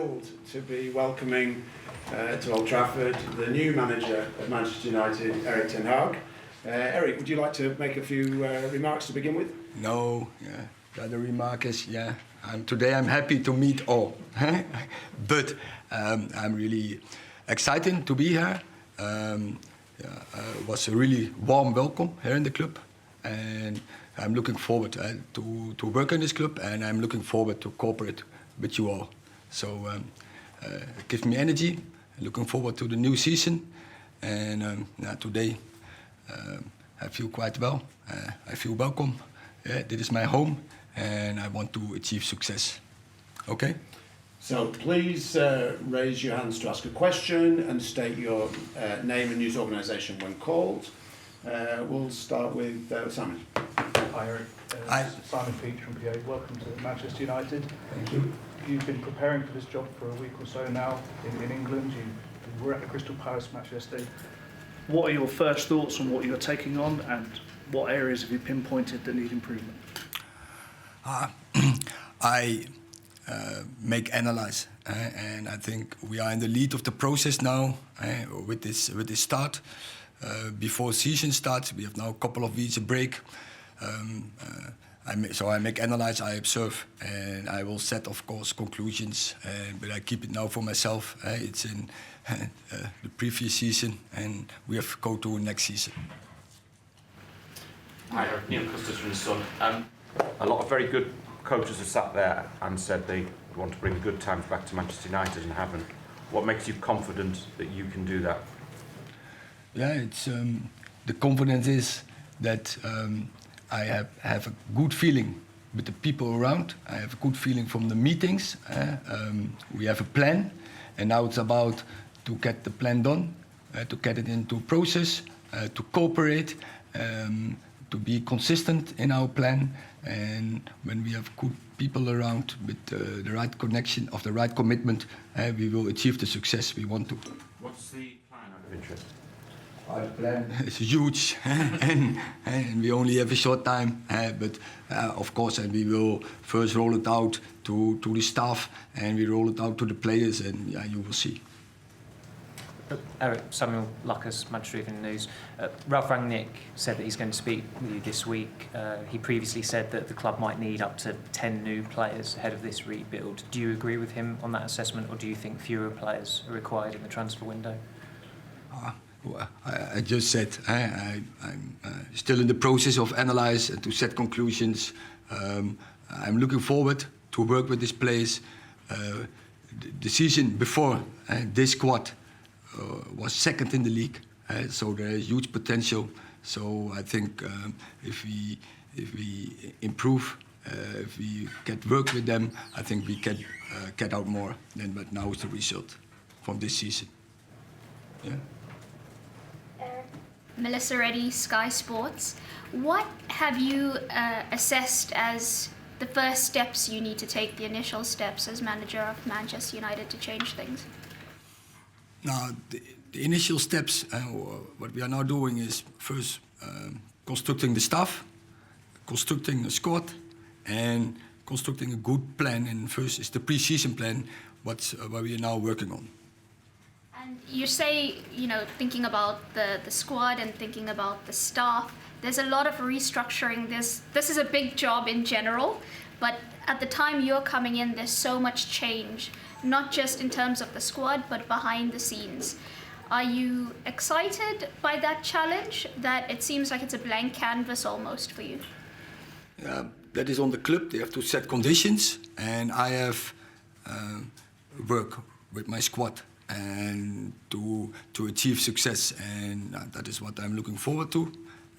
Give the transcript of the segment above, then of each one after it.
thrilled to be welcoming to Old Trafford the new manager of Manchester United, Erik ten Hag. Erik, would you like to make a few remarks to begin with? No, the other remark is, today I'm happy to meet all. But I'm really excited to be here. It was a really warm welcome here in the club. And I'm looking forward to work in this club, and I'm looking forward to cooperate with you all. So it gives me energy. Looking forward to the new season. And today I feel quite well. I feel welcome. This is my home, and I want to achieve success. Okay? So please raise your hands to ask a question and state your name and news organisation when called. We'll start with Simon. Hi Erik, Simon Peach from PA. Welcome to Manchester United. Thank you. You've been preparing for this job for a week or so now in England. You were at the Crystal Palace match yesterday. What are your first thoughts on what you're taking on, and what areas have you pinpointed that need improvement? I analyze, and I think we are in the lead of the process now with this start. Before season starts, we have now a couple of weeks of break. I make analyze, I observe, and I will set, of course, conclusions. But I keep it now for myself. It's in the previous season, and we have to go to next season. Hi, Neil Custis from The Sun. A lot of very good coaches have sat there and said they want to bring good times back to Manchester United and haven't. What makes you confident that you can do that? Yeah, it's the confidence is that I have a good feeling with the people around. I have a good feeling from the meetings. We have a plan, and now it's about to get the plan done, to get it into process, to cooperate, to be consistent in our plan. And when we have good people around with the right connection, of the right commitment, we will achieve the success we want to. What's the plan out of interest? Our plan is huge, and we only have a short time. But of course, and we will first roll it out to the staff, and we roll it out to the players, and you will see. Erik, Samuel Lucas, Manchester Evening News. Ralf Rangnick said that he's going to speak with you this week. He previously said that the club might need up to 10 new players ahead of this rebuild. Do you agree with him on that assessment, or do you think fewer players are required in the transfer window? I just said I'm still in the process of analyze and to set conclusions. I'm looking forward to work with these players. The season before, this squad was second in the league, so there is huge potential. So I think if we improve, if we get work with them, I think we can get out more than what now is the result from this season. Yeah. Melissa Reddy, Sky Sports. What have you assessed as the first steps you need to take, the initial steps as manager of Manchester United to change things? Now, the initial steps, what we are now doing is first constructing the staff, constructing a squad, and constructing a good plan. And first is the pre-season plan, what we are now working on. And you say, thinking about the squad and thinking about the staff, there's a lot of restructuring. This is a big job in general, but at the time you're coming in, there's so much change, not just in terms of the squad, but behind the scenes. Are you excited by that challenge, that it seems like it's a blank canvas almost for you? That is on the club. They have to set conditions, and I have work with my squad and to achieve success, and that is what I'm looking forward to.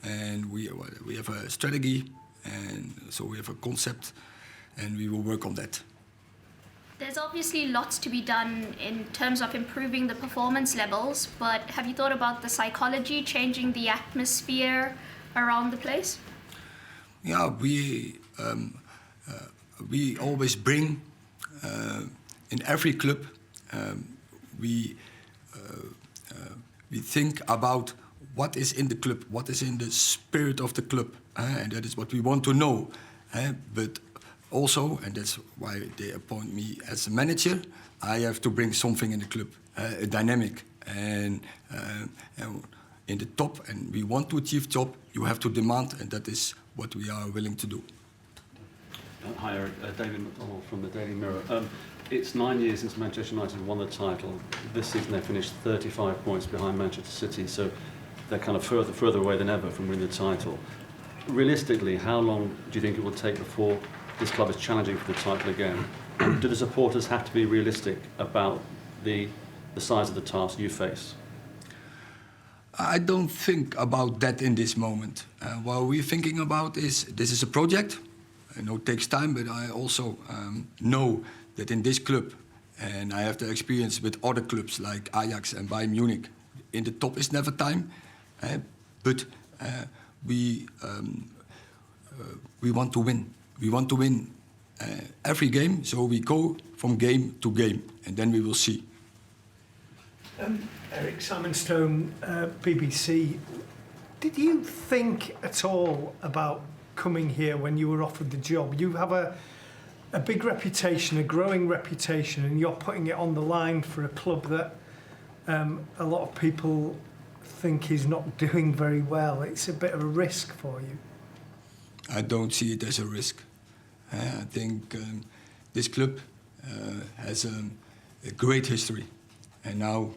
And we have a strategy, and so we have a concept, and we will work on that. There's obviously lots to be done in terms of improving the performance levels, but have you thought about the psychology, changing the atmosphere around the place? Yeah, we always bring in every club. We think about what is in the club, what is in the spirit of the club, and that is what we want to know. But also, and that's why they appoint me as a manager, I have to bring something in the club, a dynamic. And in the top, and we want to achieve top, you have to demand, and that is what we are willing to do. Hi, Erik. David McDonald from the Daily Mirror. It's 9 years since Manchester United won the title. This season they finished 35 points behind Manchester City, so they're kind of further away than ever from winning the title. Realistically, how long do you think it will take before this club is challenging for the title again? And do the supporters have to be realistic about the size of the task you face? I don't think about that in this moment. What we're thinking about is, this is a project. I know it takes time, but I also know that in this club, and I have the experience with other clubs like Ajax and Bayern Munich, in the top is never time, but we want to win. We want to win every game, so we go from game to game, and then we will see. Erik, Simon Stone, BBC. Did you think at all about coming here when you were offered the job? You have a big reputation, a growing reputation, and you're putting it on the line for a club that a lot of people think is not doing very well. It's a bit of a risk for you. I don't see it as a risk. I think this club has a great history, and now,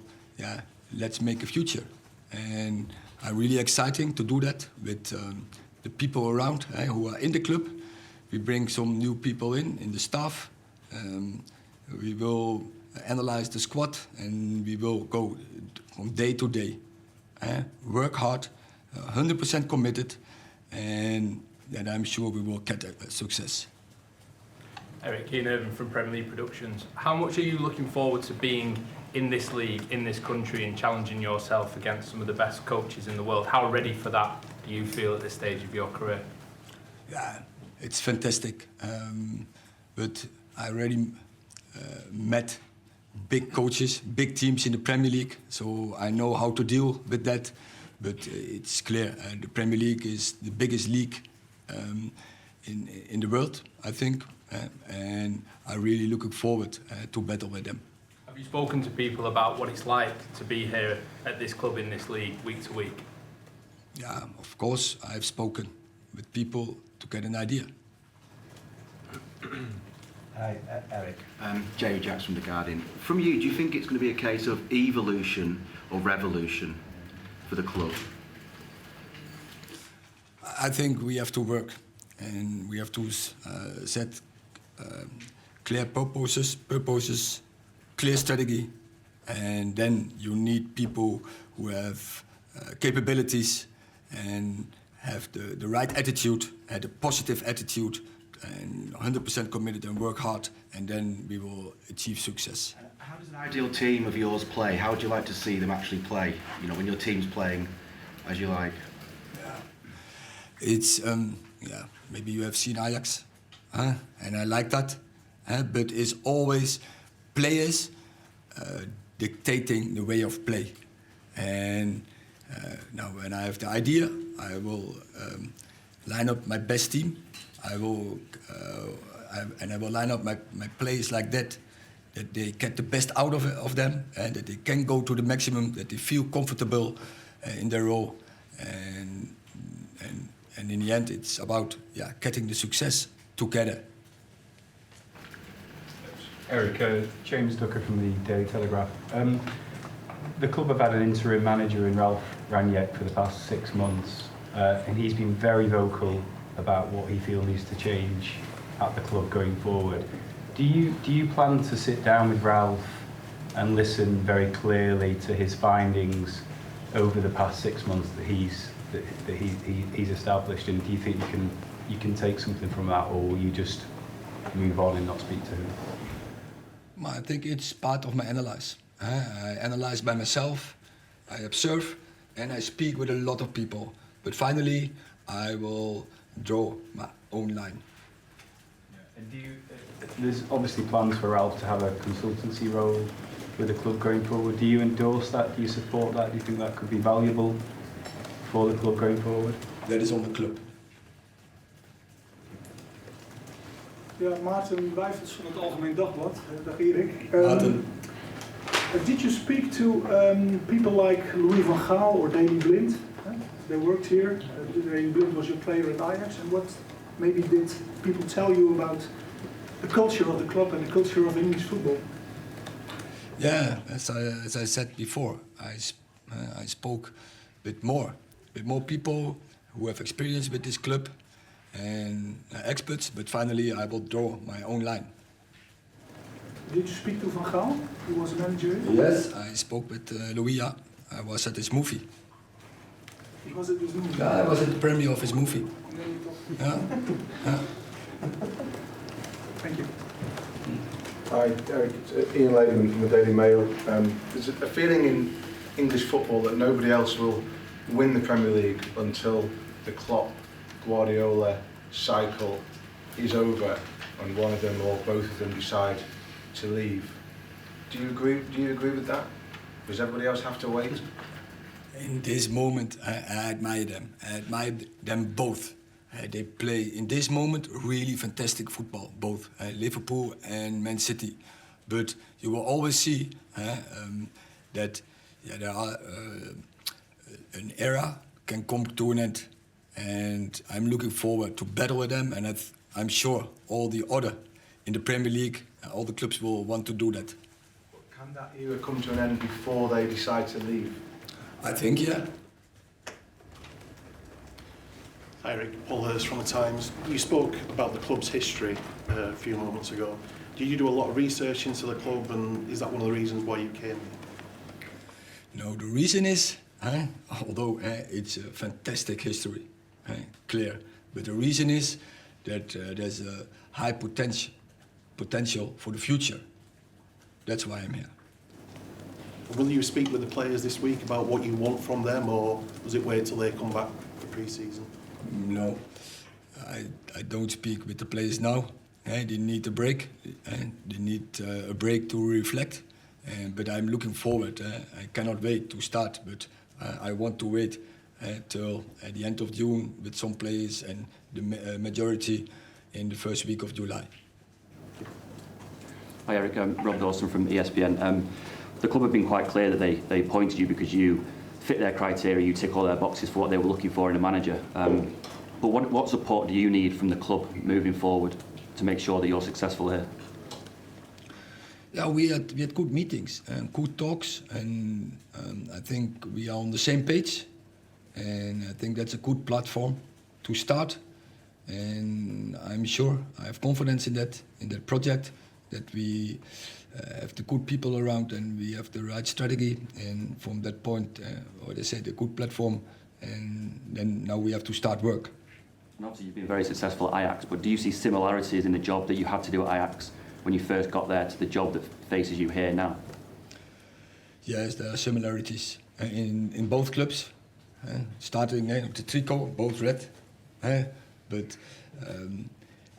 let's make a future. And I'm really exciting to do that with the people around who are in the club. We bring some new people in the staff. We will analyze the squad, and we will go from day to day. Work hard, 100% committed, and then I'm sure we will get a success. Erik, Ian Irvin from Premier League Productions. How much are you looking forward to being in this league, in this country, and challenging yourself against some of the best coaches in the world? How ready for that do you feel at this stage of your career? Yeah, it's fantastic. But I already met big coaches, big teams in the Premier League, so I know how to deal with that. But it's clear, the Premier League is the biggest league in the world, I think, and I'm really looking forward to battle with them. Have you spoken to people about what it's like to be here at this club in this league week to week? Yeah, of course, I've spoken with people to get an idea. Hi, Erik. Jerry Jacks from The Guardian. From you, do you think it's going to be a case of evolution or revolution for the club? I think we have to work, and we have to set clear purposes, clear strategy, and then you need people who have capabilities and have the right attitude, had a positive attitude, and 100% committed and work hard, and then we will achieve success. How does an ideal team of yours play? How would you like to see them actually play? You know, when your team's playing as you like. It's maybe you have seen Ajax, and I like that, but it's always players dictating the way of play. And now when I have the idea, I will line up my best team. I will line up my players like that they get the best out of them, and that they can go to the maximum, that they feel comfortable in their role. And in the end, it's about getting the success together. Erik, James Ducker from the Daily Telegraph. The club have had an interim manager in Ralph Rangnick for the past 6 months, and he's been very vocal about what he feels needs to change at the club going forward. Do you plan to sit down with Ralph and listen very clearly to his findings over the past 6 months that he's established, and do you think you can take something from that, or will you just move on and not speak to him? I think it's part of my analyze. I analyze by myself, I observe, and I speak with a lot of people. But finally, I will draw my own line. And there's obviously plans for Ralph to have a consultancy role with the club going forward. Do you endorse that? Do you support that? Do you think that could be valuable for the club going forward? That is on the club. Ja, Maarten Wijfels van het Algemeen Dagblad. Dag Erik. Maarten. Did you speak to people like Louis van Gaal or Daley Blind? They worked here. Daley Blind was your player at Ajax. And what maybe did people tell you about the culture of the club and the culture of English football? Yeah, as I said before, I spoke with more people who have experience with this club and experts, but finally I will draw my own line. Did you speak to Van Gaal, who was a manager? Yes, I spoke with Louis. I was at his movie. He was at his movie? Yeah, I was at the premiere of his movie. Yeah. Yeah. Thank you. Hi, Erik. It's Ian Ladyman from the Daily Mail. There's a feeling in English football that nobody else will win the Premier League until the Klopp, Guardiola cycle is over and one of them or both of them decide to leave. Do you agree with that? Does everybody else have to wait? In this moment, I admire them. I admire them both. They play in this moment really fantastic football, both Liverpool and Man City. But you will always see that there are an era can come to an end, and I'm looking forward to battle with them. And I'm sure all the other in the Premier League, all the clubs will want to do that. Can that era come to an end before they decide to leave? I think, yeah. Hi Erik, Paul Hurst from the Times. You spoke about the club's history a few moments ago. Did you do a lot of research into the club, and is that one of the reasons why you came here? No, the reason is, although it's a fantastic history, clear, but the reason is that there's a high potential for the future. That's why I'm here. Will you speak with the players this week about what you want from them, or does it wait till they come back for pre-season? No, I don't speak with the players now. They need a break. They need a break to reflect. But I'm looking forward. I cannot wait to start, but I want to wait till at the end of June with some players and the majority in the first week of July. Hi Erik, Rob Dawson from ESPN. The club have been quite clear that they appointed you because you fit their criteria, you tick all their boxes for what they were looking for in a manager. But what support do you need from the club moving forward to make sure that you're successful here? Yeah, we had good meetings and good talks, and I think we are on the same page. And I think that's a good platform to start. And I'm sure, I have confidence in that project, that we have the good people around and we have the right strategy. And from that point, or they say, the good platform, and then now we have to start work. And obviously you've been very successful at Ajax, but do you see similarities in the job that you had to do at Ajax when you first got there to the job that faces you here now? Yes, there are similarities in both clubs. Starting with the tricot, both red. But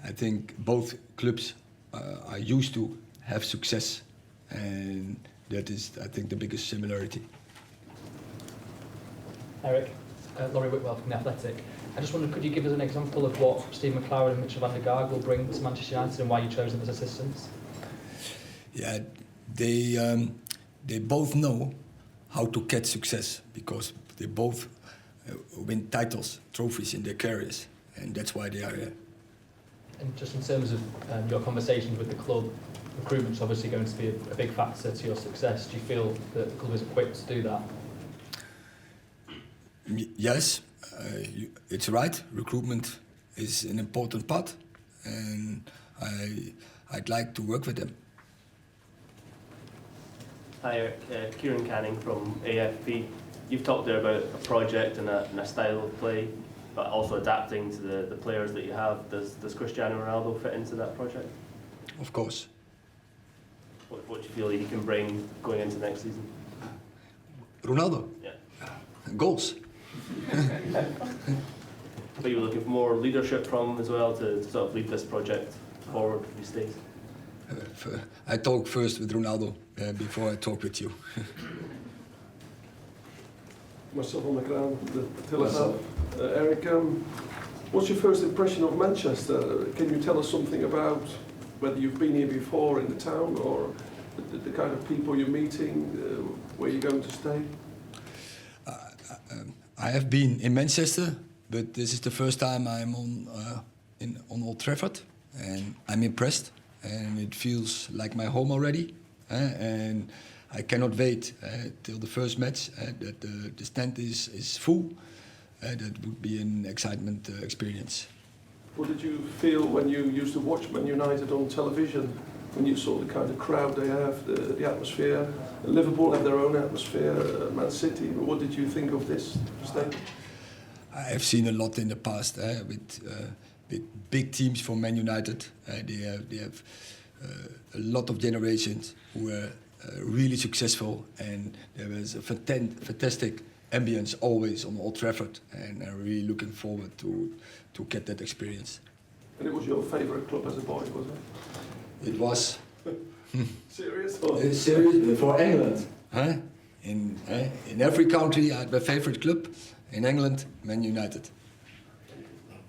I think both clubs are used to have success, and that is, I think, the biggest similarity. Erik, Laurie Whitwell from The Athletic. I just wondered, could you give us an example of what Steve McLaren and Mitchell van der Gaag will bring to Manchester United and why you chose them as assistants? Yeah, they both know how to get success because they both win titles, trophies in their careers, and that's why they are here. And just in terms of your conversations with the club, recruitment's obviously going to be a big factor to your success. Do you feel that the club is equipped to do that? Yes, it's right. Recruitment is an important part, and I'd like to work with them. Hi Erik, Kieran Canning from AFP. You've talked there about a project and a style of play, but also adapting to the players that you have. Does Cristiano Ronaldo fit into that project? Of course. What do you feel he can bring going into next season? Ronaldo? Yeah. Goals. But you were looking for more leadership from him as well to sort of lead this project forward if he stays? I talk first with Ronaldo before I talk with you. Marcel van der Kraan, de Telegraaf. Erik, What's your first impression of Manchester? Can you tell us something about whether you've been here before in the town, or the kind of people you're meeting, where you're going to stay? I have been in Manchester, but this is the first time I'm on Old Trafford, and I'm impressed, and it feels like my home already. And I cannot wait till the first match that the stand is full. That would be an excitement experience. What did you feel when you used to watch Man United on television, when you saw the kind of crowd they have, the atmosphere? Liverpool have their own atmosphere, Man City. What did you think of this stadium? I have seen a lot in the past with big teams from Man United. They have a lot of generations who were really successful, and there was a fantastic ambience always on Old Trafford, and I'm really looking forward to get that experience. And it was your favourite club as a boy, was it? It was. Serious? Serious for England. In every country I had my favourite club. In England, Man United.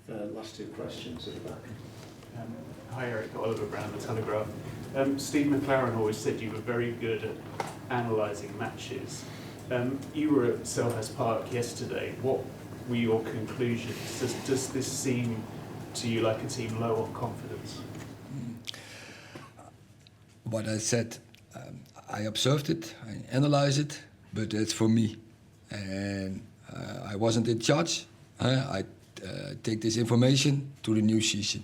Last two questions at the back. Hi Erik, Oliver Brown, The Telegraph. Steve McLaren always said you were very good at analysing matches. You were at Selhurst Park yesterday. What were your conclusions? Does this seem to you like a team low on confidence? What I said, I observed it, I analysed it, but it's for me. And I wasn't in charge. I take this information to the new season.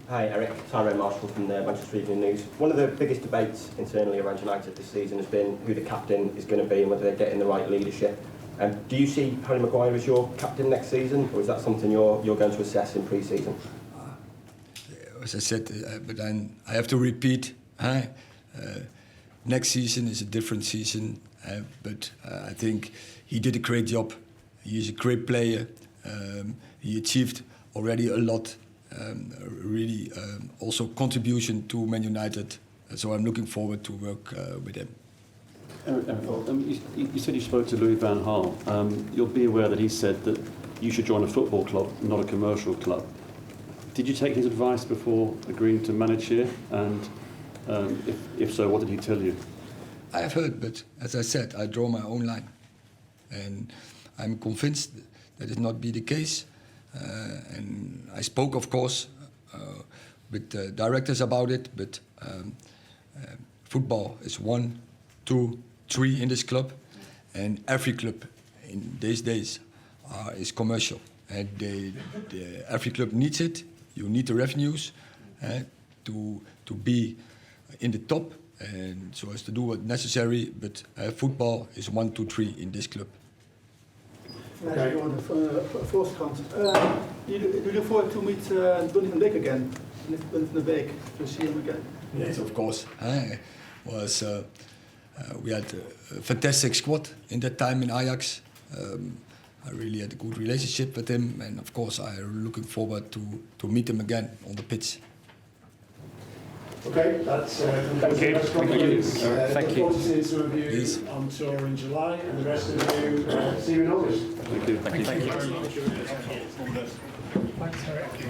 Hi Erik, Tyrone Marshall from the Manchester Evening News. One of the biggest debates internally around United this season has been who the captain is going to be and whether they're getting the right leadership. Do you see Harry Maguire as your captain next season, or is that something you're going to assess in pre-season? As I said, but then I have to repeat, next season is a different season, but I think he did a great job. He is a great player. He achieved already a lot. Really also contribution to Man United, so I'm looking forward to work with him. You said you spoke to Louis van Gaal. You'll be aware that he said that you should join a football club, not a commercial club. Did you take his advice before agreeing to manage here? And if so, what did he tell you? I have heard, but as I said, I draw my own line, and I'm convinced that it not be the case. And I spoke, of course, with the directors about it, but football is 1, 2, 3 in this club, and every club in these days is commercial. And every club needs it. You need the revenues to be in the top, and so as to do what's necessary. But football is 1, 2, 3 in this club. Okay. On the Volkskrant. You look forward to meet Donny van Beek again, van de Beek, to see him again? Yes, of course. We had a fantastic squad in that time in Ajax. I really had a good relationship with him, and of course I'm looking forward to meet him again on the pitch. Okay, that's thank you. Thank you. Review on tour in July, and the rest of you see you in August. Thank you. Thank you very much. Thanks, Erik.